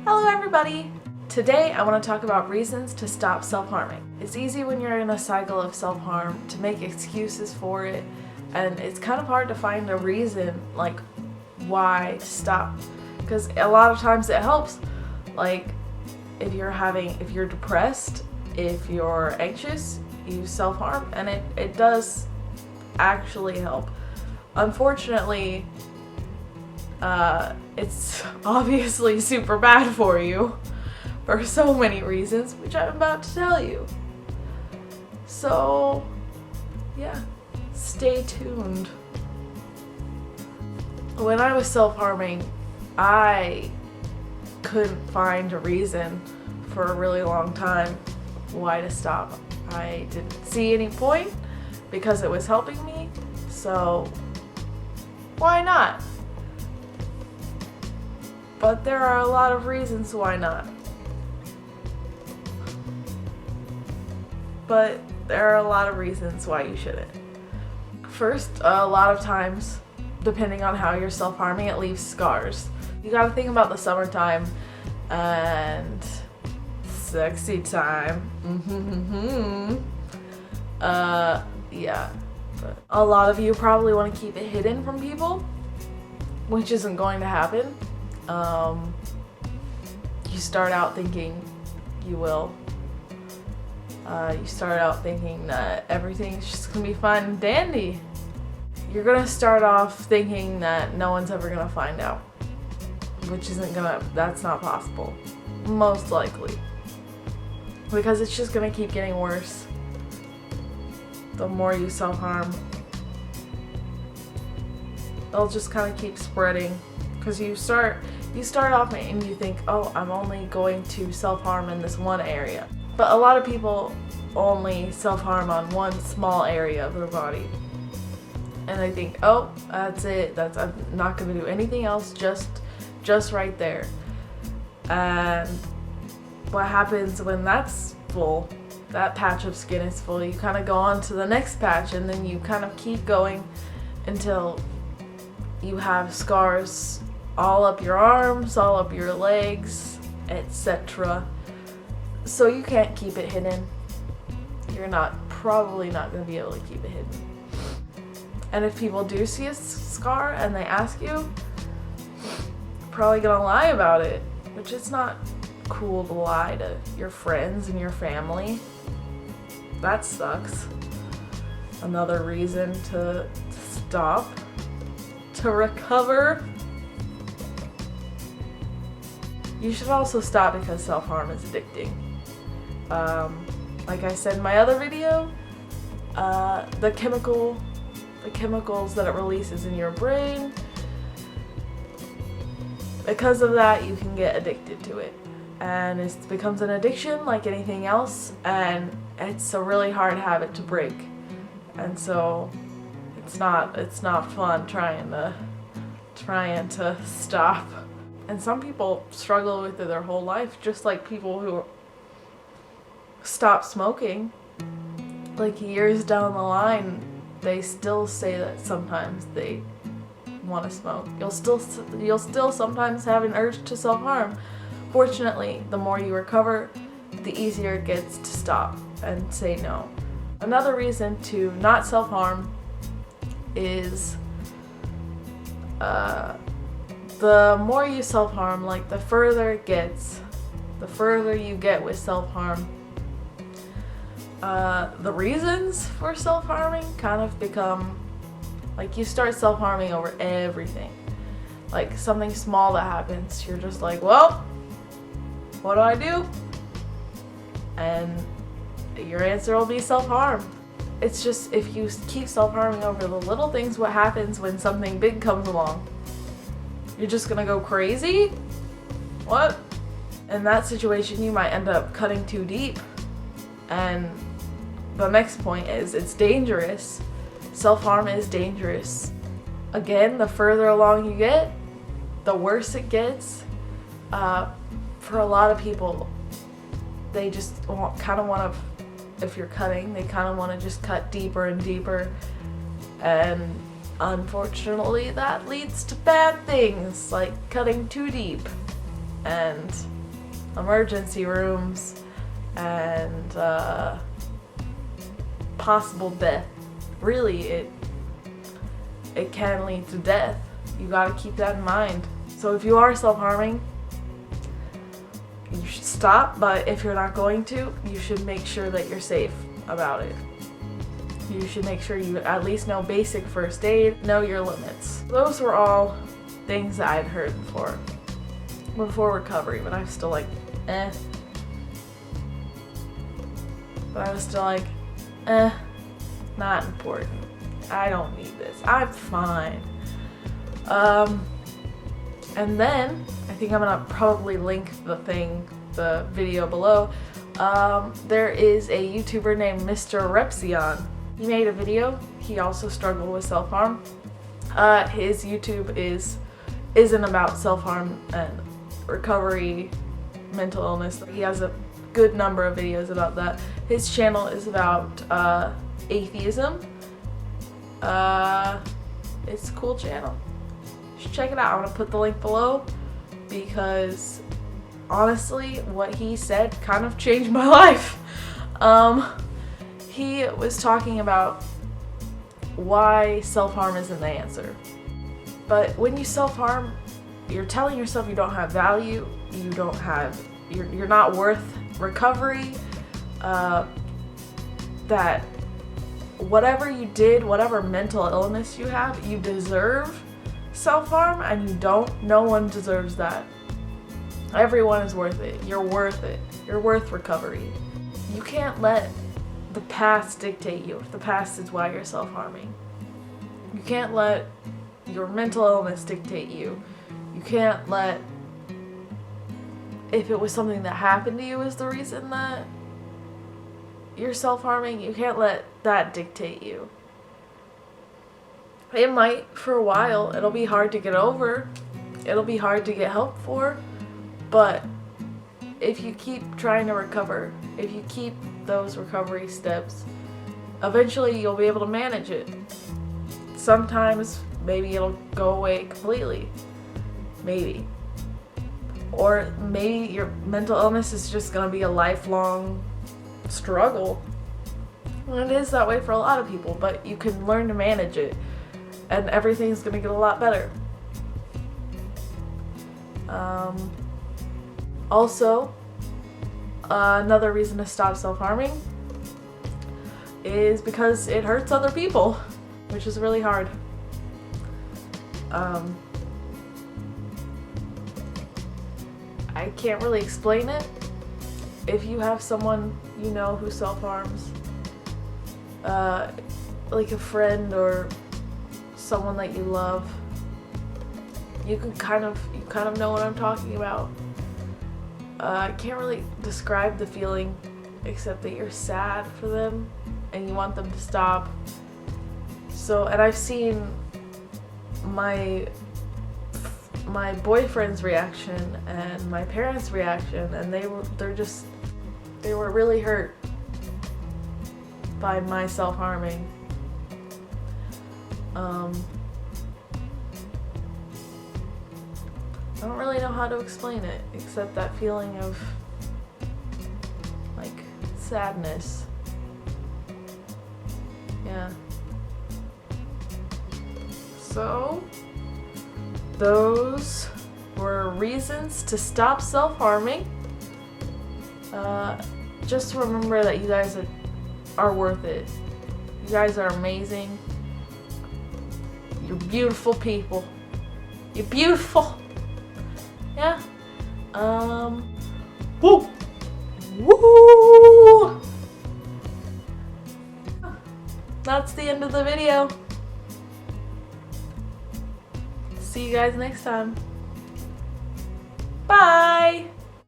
Hello everybody! Today I want to talk about reasons to stop self-harming. It's easy when you're in a cycle of self-harm to make excuses for it, and it's kind of hard to find a reason like why to stop, because a lot of times it helps. Like if you're depressed, if you're anxious, you self-harm and it does actually help. Unfortunately, it's obviously super bad for you for so many reasons, which I'm about to tell you. So, yeah, stay tuned. When I was self-harming, I couldn't find a reason for a really long time why to stop. I didn't see any point because it was helping me, so why not? But there are a lot of reasons why not. But there are a lot of reasons why you shouldn't. First, a lot of times, depending on how you're self-harming, it leaves scars. You gotta think about the summertime and sexy time. Yeah. But a lot of you probably want to keep it hidden from people, which isn't going to happen. You start out thinking you will. You start out thinking that everything's just gonna be fine and dandy. You're gonna start off thinking that no one's ever gonna find out, that's not possible, most likely, because it's just gonna keep getting worse the more you self-harm. It'll just kind of keep spreading, because you start off and you think, oh, I'm only going to self-harm in this one area. But a lot of people only self-harm on one small area of their body. And they think, oh, that's it. I'm not going to do anything else, just right there. And what happens when that's full, that patch of skin is full, you kind of go on to the next patch, and then you kind of keep going until you have scars all up your arms, all up your legs, etc. So you can't keep it hidden. You're probably not going to be able to keep it hidden. And if people do see a scar and they ask you, you're probably going to lie about it, which is not cool to lie to your friends and your family. That sucks. Another reason to stop, to recover. You should also stop because self-harm is addicting. Like I said in my other video, the chemicals that it releases in your brain, because of that you can get addicted to it. And it becomes an addiction like anything else, and it's a really hard habit to break. And so it's not fun trying to stop. And some people struggle with it their whole life, just like people who stop smoking. Like years down the line, they still say that sometimes they want to smoke. You'll still sometimes have an urge to self-harm. Fortunately, the more you recover, the easier it gets to stop and say no. Another reason to not self-harm is the more you self-harm, like the further it gets, the further you get with self-harm, the reasons for self-harming kind of become, like you start self-harming over everything. Like something small that happens, you're just like, well, what do I do? And your answer will be self-harm. It's just, if you keep self-harming over the little things, what happens when something big comes along? You're just gonna go crazy? What? In that situation, you might end up cutting too deep. And the next point is, it's dangerous. Self-harm is dangerous. Again, the further along you get, the worse it gets. For a lot of people, they just kind of want to, if you're cutting, they kind of want to just cut deeper and deeper. And unfortunately, that leads to bad things, like cutting too deep. and emergency rooms and possible death. Really, it can lead to death. You gotta keep that in mind. So if you are self-harming, you should stop, but if you're not going to, you should make sure that you're safe about it. You should make sure you at least know basic first aid, know your limits. Those were all things that I'd heard before recovery, but I was still like, eh. But I was still like, not important. I don't need this. I'm fine. And then, I think I'm gonna probably link the video below. There is a YouTuber named MrRepzion. He made a video. He also struggled with self-harm. His YouTube isn't about self-harm and recovery, mental illness. He has a good number of videos about that. His channel is about atheism. It's a cool channel. You should check it out. I'm gonna put the link below because honestly, what he said kind of changed my life. He was talking about why self-harm isn't the answer. But when you self-harm, you're telling yourself you don't have value, you're not worth recovery, that whatever you did, whatever mental illness you have, you deserve self-harm, and you don't. No one deserves that. Everyone is worth it. You're worth it. You're worth recovery. You can't let the past dictate you if the past is why you're self-harming. You can't let your mental illness dictate you. You can't let, if it was something that happened to you is the reason that you're self-harming, you can't let that dictate you. It might for a while. It'll be hard to get over. It'll be hard to get help for. But if you keep trying to recover, if you keep those recovery steps, eventually you'll be able to manage it. Sometimes maybe it'll go away completely. Maybe. Or maybe your mental illness is just going to be a lifelong struggle. And it is that way for a lot of people, but you can learn to manage it and everything's going to get a lot better. Also, another reason to stop self-harming is because it hurts other people, which is really hard. I can't really explain it. If you have someone you know who self-harms, like a friend or someone that you love, you kind of know what I'm talking about. I can't really describe the feeling except that you're sad for them and you want them to stop. So, and I've seen my boyfriend's reaction and my parents' reaction, and they were really hurt by my self-harming. I don't really know how to explain it except that feeling of like sadness. Yeah. So those were reasons to stop self-harming. Just remember that you guys are worth it. You guys are amazing. You're beautiful people. You're beautiful. Yeah. Woo! Woo! That's the end of the video. See you guys next time. Bye!